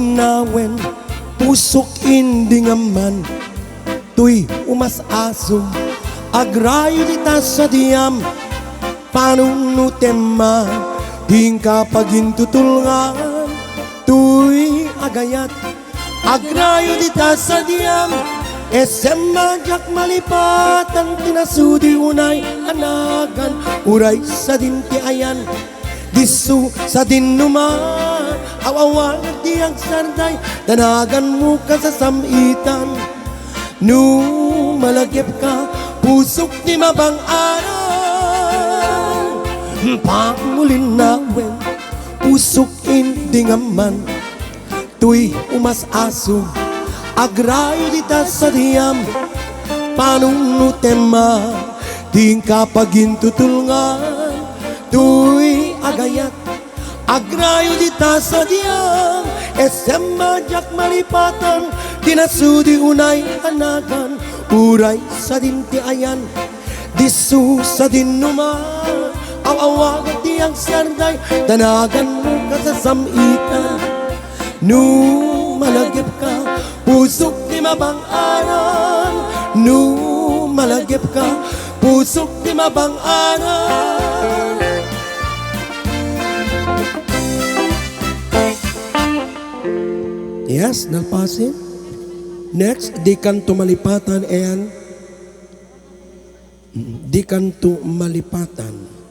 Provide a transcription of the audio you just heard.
Pangulinawen, pusok indi ngaman, tuy umas asum, agrayo dita sa diyam, panunutema, hingka pagintutulngan, tuy agayat, agrayo dita sa diyam, esemajak malipatan, tinasudi unay anagan, uray sa dinti ayan, disu sa dinuman, awawan diyang sarday, danagan mo ka sa samitan. No malagip ka, pusok di mabang araw, Pangulinawen, pusok indi ngaman, tuy umas aso, agrayo dita sa diyam, panunutema, tingka pagintutulngan, tuy agayat, agrayo dita sa diyam, esemajak malipatan, dinasudi unay anagan, uray sa dinti ayan, disu sa dinuman, awawagat diyang sarday, danagan mo ka sa samitan. No malagip ka, pusok di mabang-aran, no malagip ka, pusok di mabang-aran. Yes, nalpasin. Next, di kanto malipatan and di kanto malipatan.